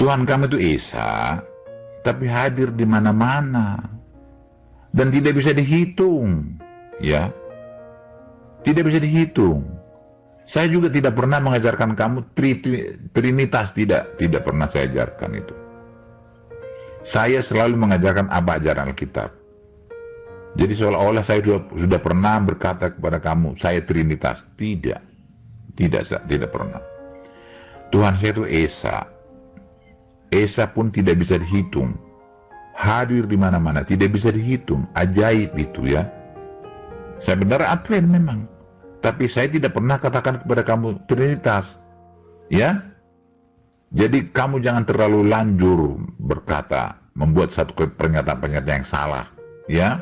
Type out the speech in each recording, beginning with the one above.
Tuhan kami itu Esa, tapi hadir di mana-mana dan tidak bisa dihitung, ya, tidak bisa dihitung. Saya juga tidak pernah mengajarkan kamu Trinitas, tidak pernah saya ajarkan itu. Saya selalu mengajarkan apa ajaran Alkitab. Jadi seolah-olah saya sudah pernah berkata kepada kamu, saya Trinitas. Tidak pernah. Tuhan saya itu Esa. Esa pun tidak bisa dihitung. Hadir di mana-mana, tidak bisa dihitung. Ajaib itu, ya. Saya benar Advent memang. Tapi saya tidak pernah katakan kepada kamu Trinitas. Ya. Jadi kamu jangan terlalu lanjur berkata, membuat satu pernyataan-pernyataan yang salah. Ya.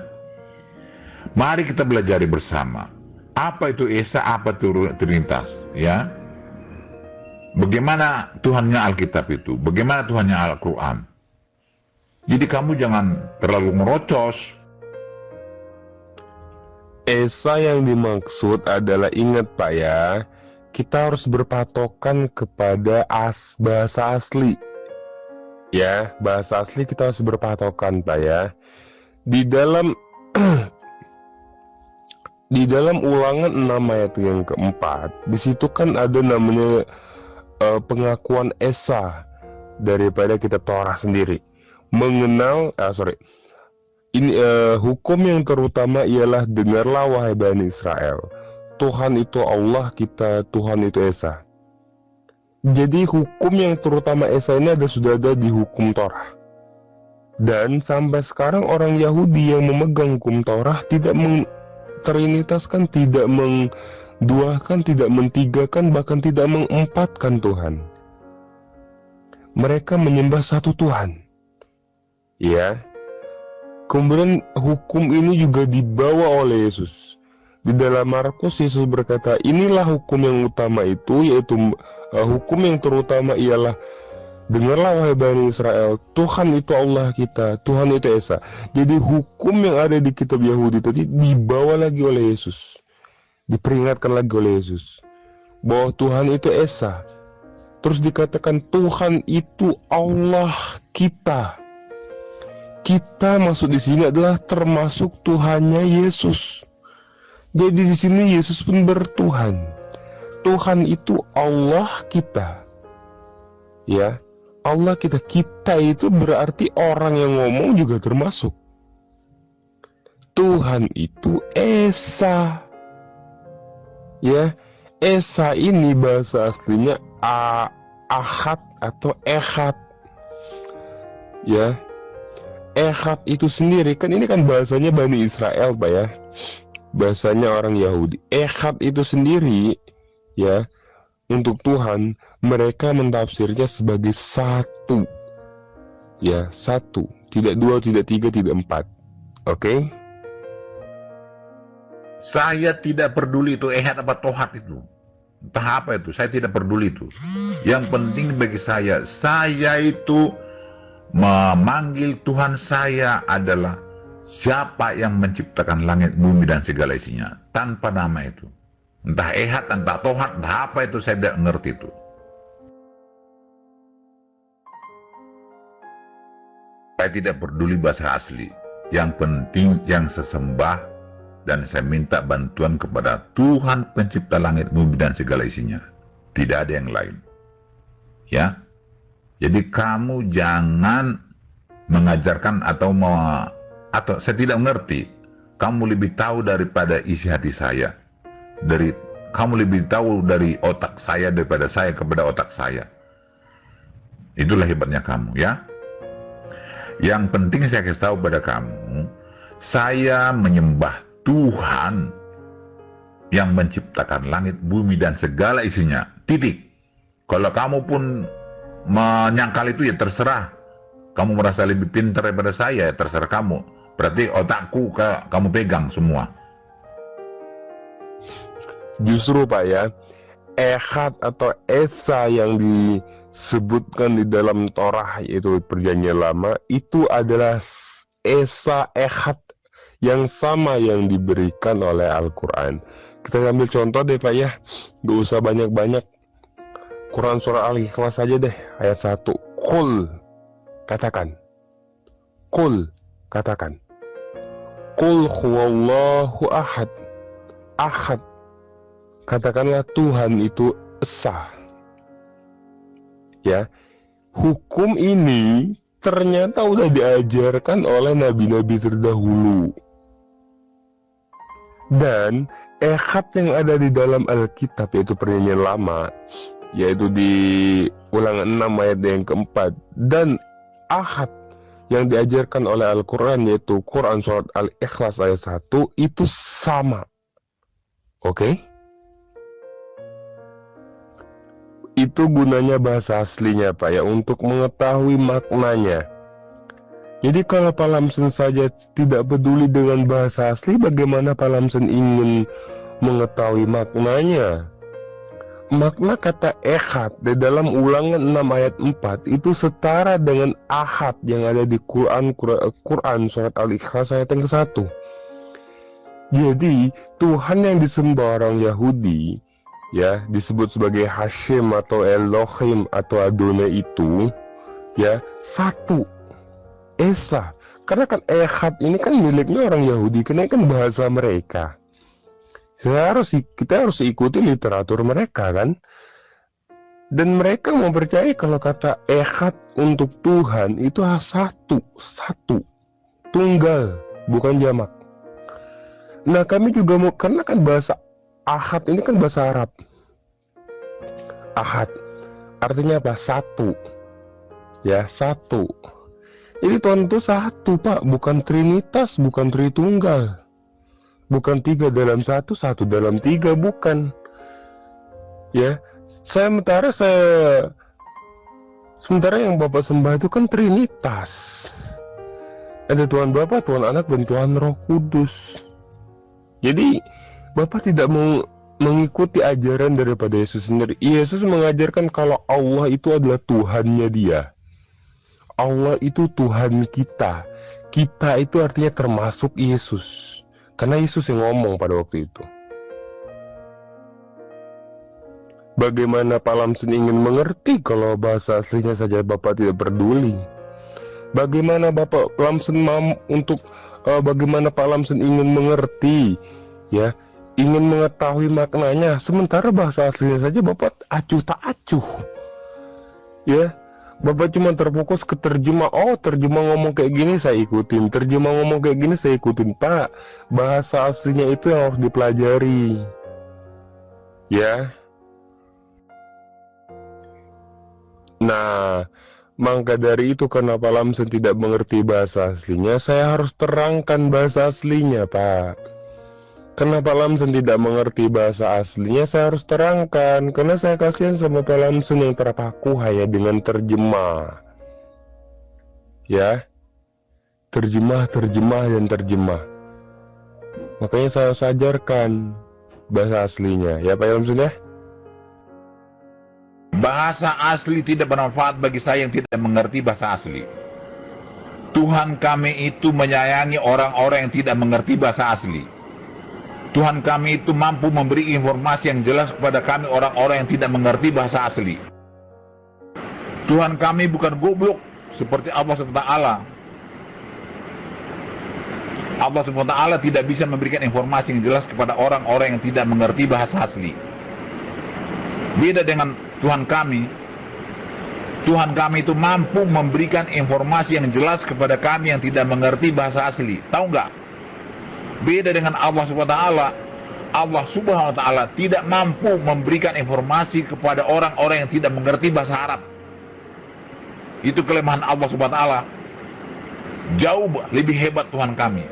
Mari kita belajar bersama. Apa itu Esa, apa itu Trinitas, ya? Bagaimana Tuhannya Alkitab itu? Bagaimana Tuhannya Al-Quran? Jadi kamu jangan terlalu ngerocos. Esa yang dimaksud adalah, ingat Pak ya, kita harus berpatokan kepada bahasa asli. Ya, bahasa asli kita harus berpatokan Pak ya. Di dalam di dalam Ulangan 6 ayat yang keempat, di situ kan ada namanya pengakuan Esa daripada kitab Torah sendiri. Mengenal, hukum yang terutama ialah, dengarlah wahai Bani Israel, Tuhan itu Allah kita, Tuhan itu Esa. Jadi hukum yang terutama Esa ini sudah ada di hukum Torah. Dan sampai sekarang orang Yahudi yang memegang hukum Torah tidak trinitaskan, tidak duakan, tidak mentigakan, bahkan tidak mengempatkan Tuhan. Mereka menyembah satu Tuhan. Ya. Kemudian hukum ini juga dibawa oleh Yesus. Di dalam Markus, Yesus berkata, inilah hukum yang utama itu, yaitu hukum yang terutama ialah, dengarlah wahai Bani Israel, Tuhan itu Allah kita, Tuhan itu Esa. Jadi hukum yang ada di kitab Yahudi tadi dibawa lagi oleh Yesus. Diperingatkan lagi oleh Yesus bahwa Tuhan itu Esa. Terus dikatakan Tuhan itu Allah kita. Kita masuk di sini adalah termasuk Tuhannya Yesus. Jadi di sini Yesus pun bertuhan. Tuhan itu Allah kita. Ya, Allah kita. Kita itu berarti orang yang ngomong juga termasuk. Tuhan itu Esa. Ya, Esa ini bahasa aslinya Ahad atau Ehad. Ya, Ehad itu sendiri kan, ini kan bahasanya Bani Israel Pak ya, bahasanya orang Yahudi. Ehad itu sendiri, ya, untuk Tuhan mereka mentafsirnya sebagai satu. Ya, satu, tidak dua, tidak tiga, tidak empat. Oke? Saya tidak peduli itu Ehad apa Tohat itu. Entah apa itu, saya tidak peduli itu. Yang penting bagi saya itu memanggil Tuhan saya adalah siapa yang menciptakan langit, bumi, dan segala isinya. Tanpa nama itu. Entah Ehad, entah Tohat, entah apa itu, saya tidak ngerti itu. Saya tidak peduli bahasa asli. Yang penting yang sesembah, dan saya minta bantuan kepada Tuhan pencipta langit, bumi, dan segala isinya. Tidak ada yang lain. Ya. Jadi kamu jangan mengajarkan atau saya tidak mengerti. Kamu lebih tahu daripada isi hati saya. Kamu lebih tahu dari otak saya daripada saya kepada otak saya. Itulah hebatnya kamu, ya. Yang penting saya kasih tahu pada kamu, saya menyembah Tuhan yang menciptakan langit, bumi, dan segala isinya. Titik. Kalau kamu pun menyangkal itu, ya terserah. Kamu merasa lebih pintar daripada saya, ya terserah kamu. Berarti otakku kamu pegang semua. Justru Pak ya, Ehad atau Esa yang disebutkan di dalam Torah, yaitu Perjanjian Lama, itu adalah Esa Ehad yang sama yang diberikan oleh Al-Quran. Kita ambil contoh deh Pak ya, gak usah banyak-banyak. Quran surah Al-Ikhlas saja deh, ayat 1. Qul, katakan. Qul, katakan. Qul huwallahu ahad. Ahad, katakanlah Tuhan itu esa. Ya, hukum ini ternyata udah diajarkan oleh nabi-nabi terdahulu. Dan ehad yang ada di dalam Alkitab, yaitu perjanjian lama, yaitu di Ulangan 6 ayat yang keempat, dan ahad yang diajarkan oleh Al-Quran, yaitu Quran surat Al-Ikhlas ayat 1, itu sama. Oke? Itu gunanya bahasa aslinya, Pak, ya, untuk mengetahui maknanya. Jadi kalau Pak Lamson saja tidak peduli dengan bahasa asli, bagaimana Pak Lamson ingin mengetahui maknanya? Makna kata ehad di dalam Ulangan 6 ayat 4 itu setara dengan ahad yang ada di Quran surat Al-Ikhlas ayat yang ke-1. Jadi Tuhan yang disembah orang Yahudi, ya, disebut sebagai Hashim atau Elohim atau Adonai itu, ya, satu, esa. Karena kan ehad ini kan miliknya orang Yahudi, karena kan bahasa mereka. Kita harus ikuti literatur mereka kan. Dan mereka mempercayai kalau kata ehad untuk Tuhan itu satu, tunggal, bukan jamak. Nah kami juga mau, karena kan bahasa ahad ini kan bahasa Arab. Ahad artinya apa? Satu. Ya, satu. Jadi Tuhan itu satu, Pak, bukan trinitas, bukan tritunggal. Bukan 3 dalam 1, 1 dalam 3, bukan. Ya, sementara yang Bapak sembah itu kan trinitas. Ada Tuhan Bapa, Tuhan Anak, dan Tuhan Roh Kudus. Jadi Bapak tidak mau mengikuti ajaran daripada Yesus sendiri. Yesus mengajarkan kalau Allah itu adalah Tuhannya Dia. Allah itu Tuhan kita. Kita itu artinya termasuk Yesus. Karena Yesus yang ngomong pada waktu itu. Bagaimana Pak Lamson ingin mengerti kalau bahasa aslinya saja Bapak tidak peduli? Bagaimana Bapak Lamson bagaimana Pak Lamson ingin mengerti, ya, ingin mengetahui maknanya, sementara bahasa aslinya saja Bapak acuh tak acuh, ya. Bapak cuma terfokus ke terjemah. Oh, terjemah ngomong kayak gini saya ikutin, terjemah ngomong kayak gini saya ikutin. Pak, bahasa aslinya itu yang harus dipelajari, ya. Nah, maka dari itu kenapa Lamson tidak mengerti bahasa aslinya, saya harus terangkan bahasa aslinya, Pak. Kenapa Lamson tidak mengerti bahasa aslinya, saya harus terangkan. Karena saya kasihan sama Pak Lamson yang terpaku hanya dengan terjemah. Ya, terjemah, dan terjemah. Makanya saya ajarkan bahasa aslinya. Ya Pak Lamson ya. Bahasa asli tidak bermanfaat bagi saya yang tidak mengerti bahasa asli. Tuhan kami itu menyayangi orang-orang yang tidak mengerti bahasa asli. Tuhan kami itu mampu memberi informasi yang jelas kepada kami orang-orang yang tidak mengerti bahasa asli. Tuhan kami bukan goblok seperti Allah SWT. Allah SWT tidak bisa memberikan informasi yang jelas kepada orang-orang yang tidak mengerti bahasa asli. Beda dengan Tuhan kami. Tuhan kami itu mampu memberikan informasi yang jelas kepada kami yang tidak mengerti bahasa asli. Tahu nggak? Beda dengan Allah SWT. Allah Subhanahu wa Ta'ala tidak mampu memberikan informasi kepada orang-orang yang tidak mengerti bahasa Arab. Itu kelemahan Allah Subhanahu wa Ta'ala. Jauh lebih hebat Tuhan kami.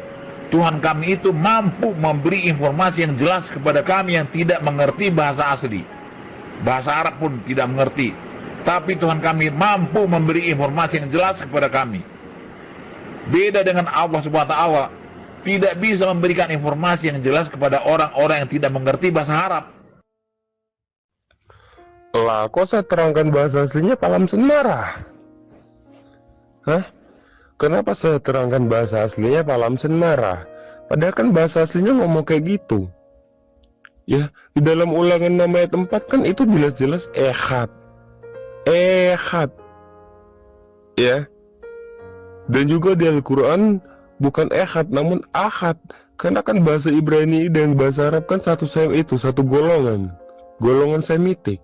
Tuhan kami itu mampu memberi informasi yang jelas kepada kami yang tidak mengerti bahasa asli. Bahasa Arab pun tidak mengerti. Tapi Tuhan kami mampu memberi informasi yang jelas kepada kami. Beda dengan Allah Subhanahu wa Ta'ala, tidak bisa memberikan informasi yang jelas kepada orang-orang yang tidak mengerti bahasa Arab. Lah, kok saya terangkan bahasa aslinya Pak Lamson marah? Hah? Kenapa saya terangkan bahasa aslinya Pak Lamson marah? Padahal kan bahasa aslinya ngomong kayak gitu. Ya, di dalam Ulangan 6 ayat 4 kan itu jelas-jelas ehad. Ehad. Ya. Dan juga di Al-Quran bukan ehad namun ahad. Karena kan bahasa Ibrani dan bahasa Arab kan satu golongan. Golongan Semitik.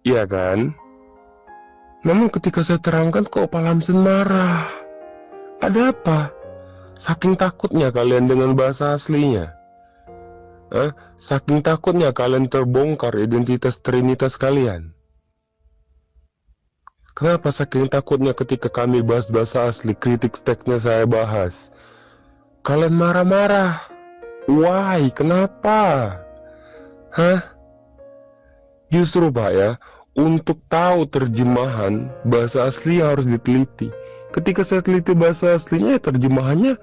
Iya kan? Namun ketika saya terangkan kok Pak Lamson marah. Ada apa? Saking takutnya kalian dengan bahasa aslinya. Saking takutnya kalian terbongkar identitas trinitas kalian. Kenapa saking takutnya ketika kami bahas bahasa asli, kritik teksnya saya bahas? Kalian marah-marah. Why? Kenapa? Justru Pak ya, untuk tahu terjemahan bahasa asli harus diteliti. Ketika saya teliti bahasa aslinya, terjemahannya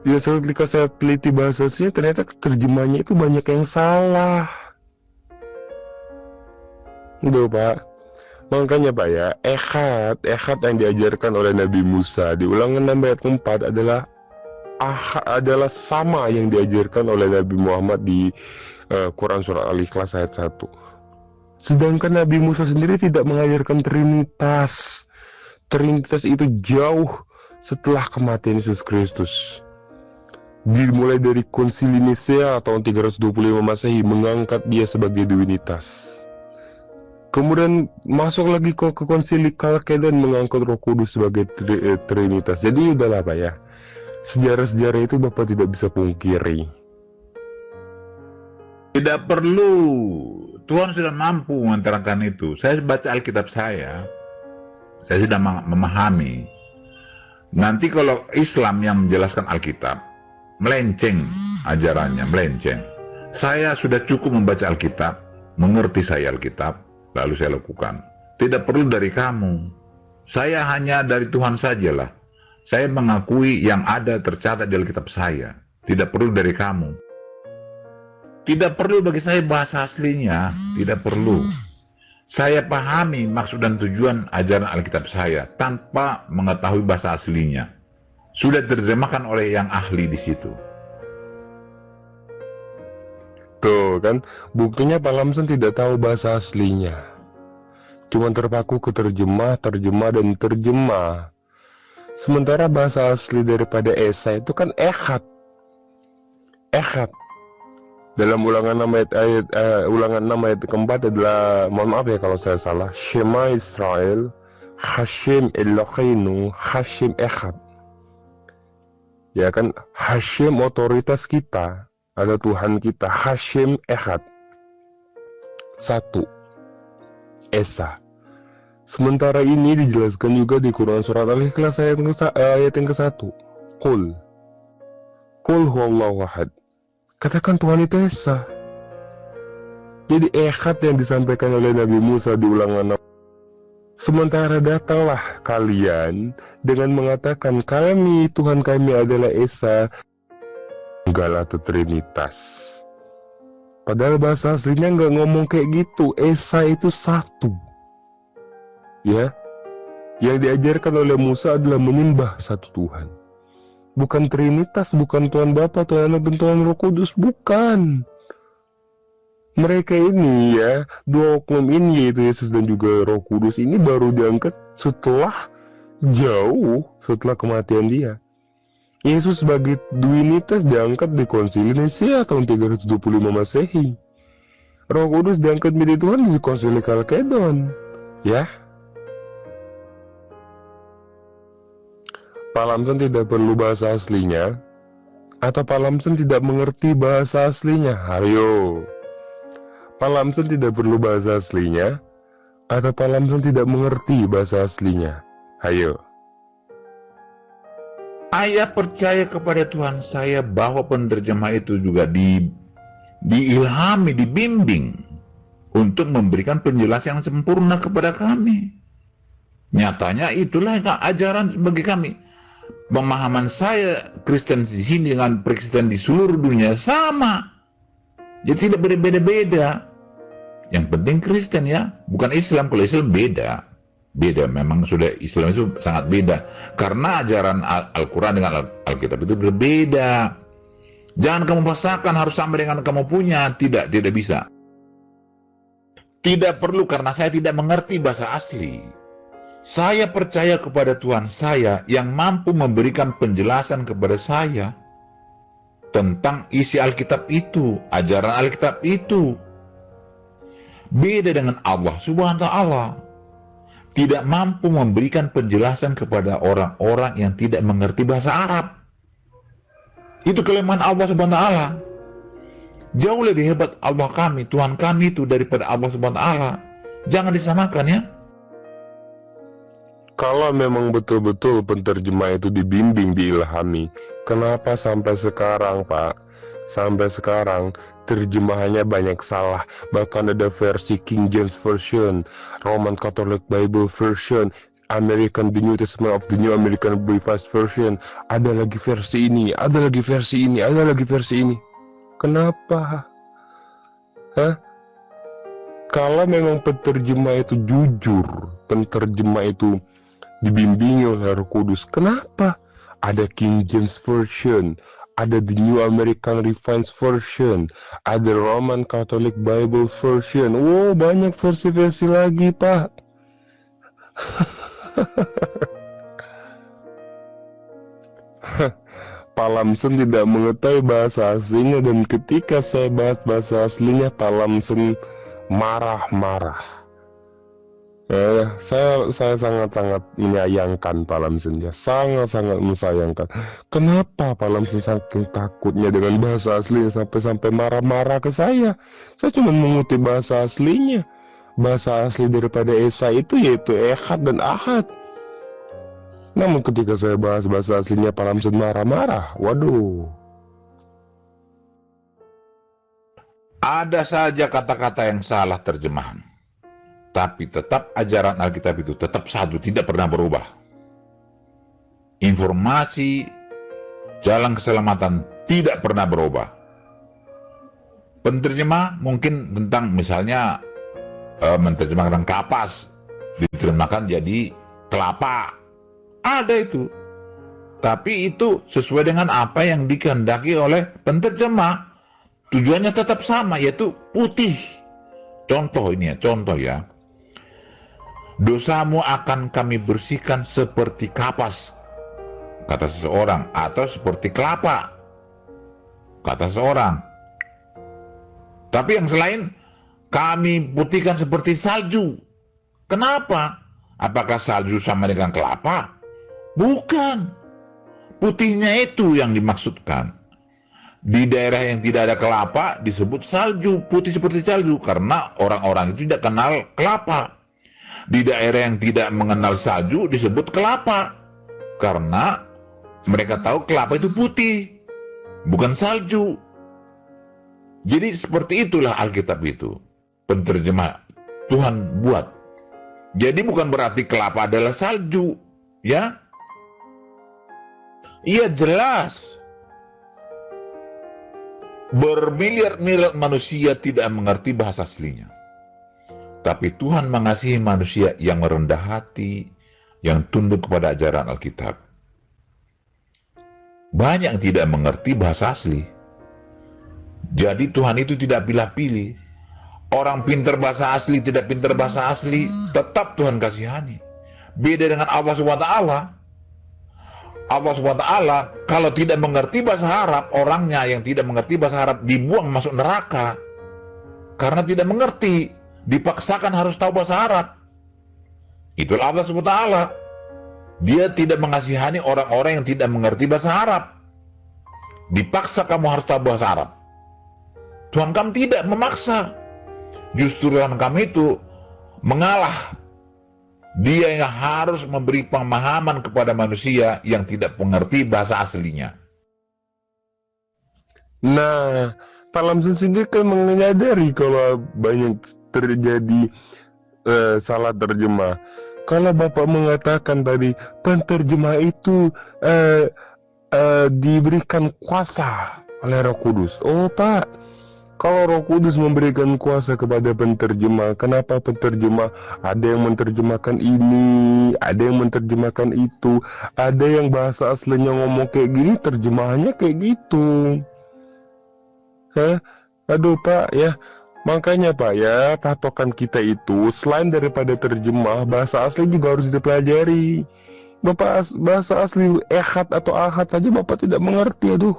ketika saya teliti bahasa aslinya, ternyata terjemahannya itu banyak yang salah. Itu Pak. Makanya Pak ya, ehad yang diajarkan oleh Nabi Musa di Ulangan 6 ayat 4 adalah sama yang diajarkan oleh Nabi Muhammad di Quran Surah Al-Ikhlas ayat 1. Sedangkan Nabi Musa sendiri tidak mengajarkan Trinitas. Trinitas itu jauh setelah kematian Yesus Kristus. Dimulai dari Konsili Nisea tahun 325 Masehi mengangkat dia sebagai divinitas. Kemudian masuk lagi ke Konsili Kalkedon mengangkat Roh Kudus sebagai Trinitas. Jadi udahlah Pak ya. Sejarah-sejarah itu Bapak tidak bisa pungkiri. Tidak perlu. Tuhan sudah mampu mengantarkan itu. Saya baca Alkitab saya sudah memahami. Nanti kalau Islam yang menjelaskan Alkitab, melenceng ajarannya, melenceng. Saya sudah cukup membaca Alkitab, mengerti saya Alkitab, lalu saya lakukan. Tidak perlu dari kamu. Saya hanya dari Tuhan sajalah. Saya mengakui yang ada tercatat di Alkitab saya. Tidak perlu dari kamu. Tidak perlu bagi saya bahasa aslinya, tidak perlu. Saya pahami maksud dan tujuan ajaran Alkitab saya tanpa mengetahui bahasa aslinya. Sudah diterjemahkan oleh yang ahli di situ. Tuh kan, buktinya Pak Lamson tidak tahu bahasa aslinya. Cuma terpaku ke terjemah, dan terjemah. Sementara bahasa asli daripada Esa itu kan ehad. Ehad. Dalam ulangan 6 ayat keempat adalah, mohon maaf ya kalau saya salah, Shema Israel, Hashem Eloheinu, Hashem Echad. Ya kan, Hashem otoritas kita, ada Tuhan kita, Hashem Echad. Satu, Esa. Sementara ini dijelaskan juga di Quran Surat Al-Ikhlas ayat yang ke-1. Qul huwallahu ahad. Katakan Tuhan itu Esa. Jadi ehad yang disampaikan oleh Nabi Musa di Ulangan 6. Sementara datanglah kalian dengan mengatakan Tuhan kami adalah Esa, enggak atau Trinitas. Padahal bahasa aslinya nggak ngomong kayak gitu. Esa itu satu. Ya, yang diajarkan oleh Musa adalah menyembah satu Tuhan. Bukan Trinitas, bukan Tuhan Bapa, Tuhan Anak, dan Tuhan Roh Kudus, bukan. Mereka ini ya, dua oknum ini yaitu Yesus dan juga Roh Kudus ini baru diangkat jauh setelah kematian dia. Yesus sebagai divinitas diangkat di Konsili Nisea tahun 325 Masehi. Roh Kudus diangkat menjadi Tuhan di Konsili Kalkedon. Ya. Pak Lamson tidak perlu bahasa aslinya, atau Pak Lamson tidak mengerti bahasa aslinya? Ayo. Pak Lamson tidak perlu bahasa aslinya, atau Pak Lamson tidak mengerti bahasa aslinya? Ayo. Saya percaya kepada Tuhan saya bahwa penerjemah itu juga diilhami, dibimbing untuk memberikan penjelasan yang sempurna kepada kami. Nyatanya itulah ajaran bagi kami. Pemahaman saya Kristen di sini dengan Kristen di seluruh dunia sama. Jadi tidak berbeda-beda. Yang penting Kristen ya, bukan Islam. Kalau Islam beda. Beda, memang sudah Islam itu sangat beda. Karena ajaran Al-Quran dengan Alkitab itu berbeda. Jangan kamu paksakan harus sama dengan kamu punya. Tidak bisa. Tidak perlu karena saya tidak mengerti bahasa asli. Saya percaya kepada Tuhan saya yang mampu memberikan penjelasan kepada saya tentang isi Alkitab itu, ajaran Alkitab itu. Beda dengan Allah Subhanahu wa Ta'ala. Tidak mampu memberikan penjelasan kepada orang-orang yang tidak mengerti bahasa Arab. Itu kelemahan Allah Subhanahu wa Ta'ala. Jauh lebih hebat Allah kami, Tuhan kami itu daripada Allah Subhanahu wa Ta'ala. Jangan disamakan ya. Kalau memang betul-betul penterjemah itu dibimbing, diilhami, kenapa sampai sekarang, Pak? Sampai sekarang terjemahannya banyak salah. Bahkan ada versi King James Version, Roman Catholic Bible Version, American The New Testament of the New American Revised Version. Ada lagi versi ini, ada lagi versi ini, ada lagi versi ini. Kenapa? Hah? Kalau memang penterjemah itu jujur, penterjemah itu dibimbingi oleh Roh Kudus, kenapa ada King James Version, ada The New American Revised Version, ada Roman Catholic Bible Version? Wow, banyak versi-versi lagi, Pak. Pak Lamson tidak mengetahui bahasa aslinya, dan ketika saya bahas bahasa aslinya, Pak Lamson marah-marah. Saya sangat-sangat menyayangkan Pak Lamson, ya, sangat-sangat mesayangkan. Kenapa Pak Lamson saking takutnya dengan bahasa aslinya sampai marah-marah ke saya? Saya cuma mengutip bahasa aslinya. Bahasa asli daripada Esa itu yaitu Ehad dan Ahad. Namun ketika saya bahas bahasa aslinya, Pak Lamson marah-marah. Waduh. Ada saja kata-kata yang salah terjemahan. Tapi tetap ajaran Alkitab itu tetap satu, tidak pernah berubah. Informasi jalan keselamatan tidak pernah berubah. Penterjemah mungkin tentang misalnya menerjemahkan kapas, diterjemahkan jadi kelapa. Ada itu. Tapi itu sesuai dengan apa yang dikehendaki oleh penterjemah. Tujuannya tetap sama, yaitu putih. Contoh ini ya, contoh ya. Dosamu akan kami bersihkan seperti kapas, kata seseorang, atau seperti kelapa, kata seseorang. Tapi yang selain, kami putihkan seperti salju. Kenapa? Apakah salju sama dengan kelapa? Bukan. Putihnya itu yang dimaksudkan. Di daerah yang tidak ada kelapa disebut salju, putih seperti salju, karena orang-orang itu tidak kenal kelapa. Di daerah yang tidak mengenal salju disebut kelapa, karena mereka tahu kelapa itu putih, bukan salju. Jadi seperti itulah Alkitab itu. Penterjemah Tuhan buat. Jadi bukan berarti kelapa adalah salju, ya? Iya jelas. Bermiliar-miliar manusia tidak mengerti bahasa aslinya. Tapi Tuhan mengasihi manusia yang merendah hati, yang tunduk kepada ajaran Alkitab. Banyak yang tidak mengerti bahasa asli. Jadi Tuhan itu tidak pilih-pilih. Orang pintar bahasa asli, tidak pintar bahasa asli, tetap Tuhan kasihani. Beda dengan Allah SWT. Allah SWT kalau tidak mengerti bahasa Arab, orangnya yang tidak mengerti bahasa Arab dibuang masuk neraka. Karena tidak mengerti, dipaksakan harus tahu bahasa Arab. Itulah Allah SWT. Dia tidak mengasihani orang-orang yang tidak mengerti bahasa Arab. Dipaksa kamu harus tahu bahasa Arab. Tuhan kamu tidak memaksa. Justru Tuhan kami itu mengalah. Dia yang harus memberi pemahaman kepada manusia yang tidak mengerti bahasa aslinya. Nah, Pak Lamson sendiri kan menyadari kalau banyak terjadi salah terjemah. Kalau Bapak mengatakan tadi penterjemah itu diberikan kuasa oleh Roh Kudus. Oh Pak, kalau Roh Kudus memberikan kuasa kepada penterjemah, kenapa penterjemah ada yang menerjemahkan ini, ada yang menerjemahkan itu, ada yang bahasa aslinya ngomong kayak gini, terjemahannya kayak gitu? Hah? Aduh Pak, ya, Makanya Pak ya, patokan kita itu selain daripada terjemah, bahasa asli juga harus dipelajari. Bahasa asli ehad atau ahad saja Bapak tidak mengerti, aduh.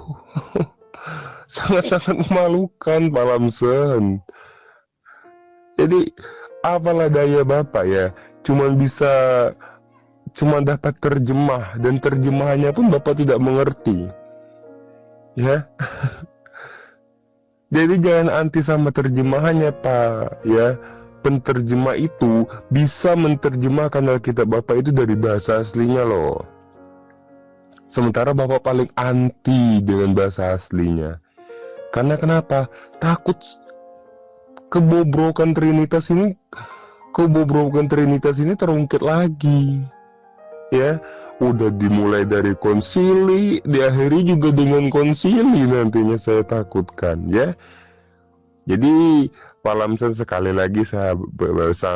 Sangat-sangat memalukan Pak Lamson. Jadi apalah daya Bapak ya, cuma dapat terjemah, dan terjemahannya pun Bapak tidak mengerti. Ya. Jadi jangan anti sama terjemahannya Pak, ya. Penterjemah itu bisa menerjemahkan Alkitab Bapak itu dari bahasa aslinya loh. Sementara Bapak paling anti dengan bahasa aslinya. Karena kenapa? Takut kebobrokan Trinitas ini terungkit lagi. Ya, udah dimulai dari konsili, diakhiri juga dengan konsili nantinya, saya takutkan ya. Jadi Pak Lamson, sekali lagi saya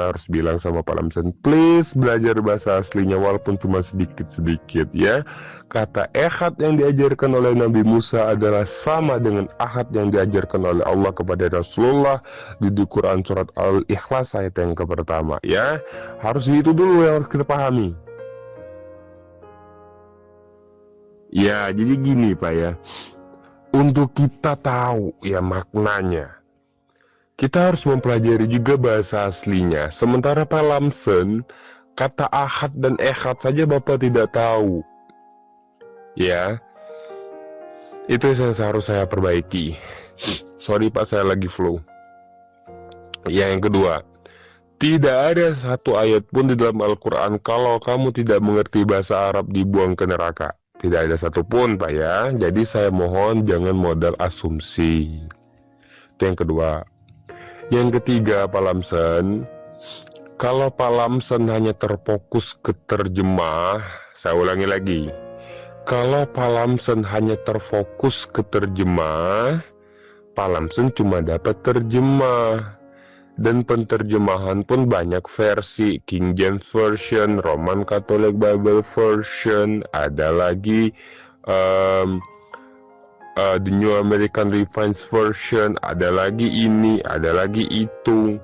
harus bilang sama Pak Lamson, please belajar bahasa aslinya walaupun cuma sedikit-sedikit ya. Kata ehad yang diajarkan oleh Nabi Musa adalah sama dengan ahad yang diajarkan oleh Allah kepada Rasulullah di Quran surat Al-Ikhlas ayat yang pertama ya. Harus itu dulu yang harus kita pahami. Ya, jadi gini Pak ya. Untuk kita tahu ya maknanya, kita harus mempelajari juga bahasa aslinya. Sementara Pak Lamson, kata ahad dan ehad saja Bapak tidak tahu. Ya, itu yang harus saya perbaiki. Sorry Pak, saya lagi flu. Ya, yang kedua, tidak ada satu ayat pun di dalam Al-Quran kalau kamu tidak mengerti bahasa Arab dibuang ke neraka. Tidak ada satupun Pak ya. Jadi saya mohon jangan modal asumsi. Itu yang kedua. Yang ketiga Pak Lamson, kalau Pak Lamson hanya terfokus ke terjemah, saya ulangi lagi. Kalau Pak Lamson hanya terfokus ke terjemah, Pak Lamson cuma dapat terjemah. Dan penterjemahan pun banyak versi, King James Version, Roman Catholic Bible Version, ada lagi The New American Revised Version, ada lagi ini, ada lagi itu.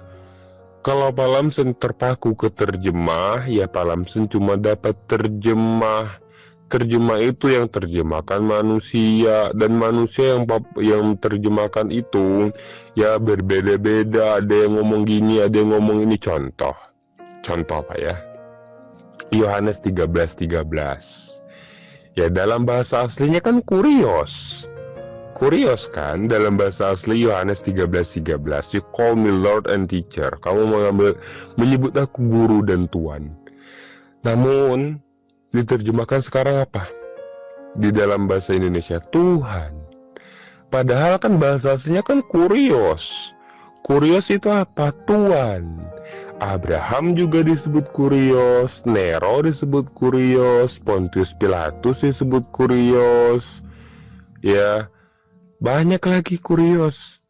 Kalau Pak Lamson terpaku ke terjemah, ya Pak Lamson cuma dapat terjemah. Terjemah itu yang terjemahkan manusia, dan manusia yang terjemahkan itu ya berbeda-beda. Ada yang ngomong gini, ada yang ngomong ini. Contoh Pak ya, Yohanes 13:13. Ya dalam bahasa aslinya kan kurios kan dalam bahasa asli Yohanes 13:13. You call me Lord and Teacher. Kamu menyebut aku guru dan Tuhan. Namun diterjemahkan sekarang apa? Di dalam bahasa Indonesia Tuhan. Padahal kan bahasa aslinya kan kurios. Kurios itu apa? Tuhan. Abraham juga disebut kurios, Nero disebut kurios, Pontius Pilatus disebut kurios. Ya, banyak lagi kurios.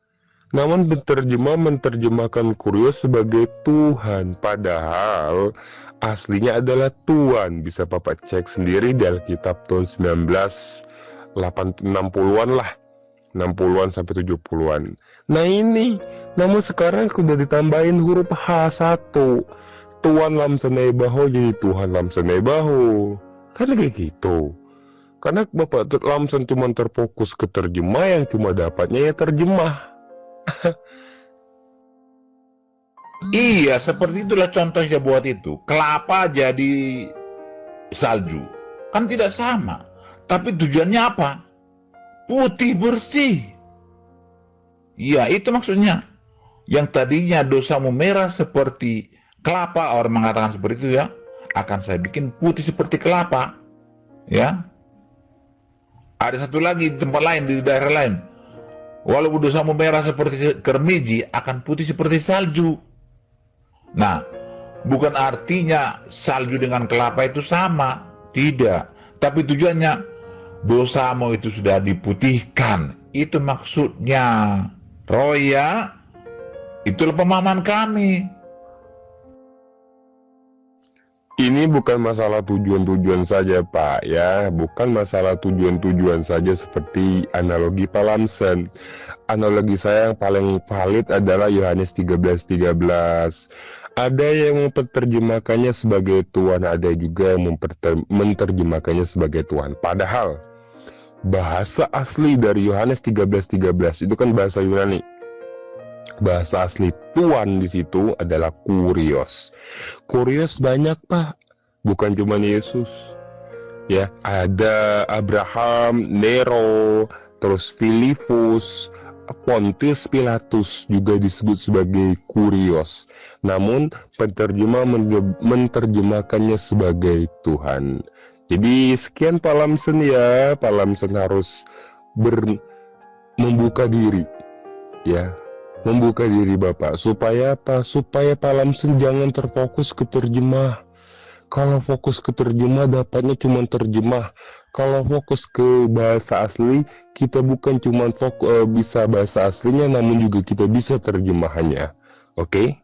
Namun menerjemahkan kurios sebagai Tuhan. Padahal aslinya adalah Tuhan. Bisa Bapak cek sendiri di Alkitab tahun 1960-an lah. 60-an sampai 70-an. Nah ini, namun sekarang sudah ditambahin huruf H1. Tuhan Lamson Ebaho jadi Tuhan Lamson Ebaho. Kan kayak gitu. Karena Bapak Lamson cuma terfokus ke terjemah, yang cuma dapatnya ya terjemah. Iya, seperti itulah contohnya buat itu. Kelapa jadi salju. Kan tidak sama. Tapi tujuannya apa? Putih bersih. Iya, itu maksudnya. Yang tadinya dosamu merah seperti kelapa, orang mengatakan seperti itu ya, akan saya bikin putih seperti kelapa. Ya. Ada satu lagi di tempat lain, di daerah lain. Walaupun dosamu merah seperti kermiji, akan putih seperti salju. Nah, bukan artinya salju dengan kelapa itu sama. Tidak. Tapi tujuannya, dosamu itu sudah diputihkan. Itu maksudnya. Roya, itulah pemahaman kami. Ini bukan masalah tujuan-tujuan saja Pak ya, bukan masalah tujuan-tujuan saja seperti analogi Pak Lamson. analogi saya yang paling valid adalah Yohanes 13:13. Ada yang memperterjemahkannya sebagai Tuhan, ada juga yang menerjemahkannya sebagai Tuhan. Padahal bahasa asli dari Yohanes 13:13 itu kan bahasa Yunani. Bahasa asli Tuhan di situ adalah Kurios. Kurios banyak, Pak. Bukan cuma Yesus. Ya, ada Abraham, Nero, terus Filipus, Pontius Pilatus juga disebut sebagai Kurios. Namun penerjemah menerjemahkannya sebagai Tuhan. Jadi sekian Pak Lamson ya. Pak Lamson harus membuka diri. Ya, membuka diri Bapak. Supaya apa? Supaya Pak Lamson jangan terfokus ke terjemah. Kalau fokus ke terjemah, dapatnya cuma terjemah. Kalau fokus ke bahasa asli, kita bukan cuma bisa bahasa aslinya, namun juga kita bisa terjemahannya. Oke?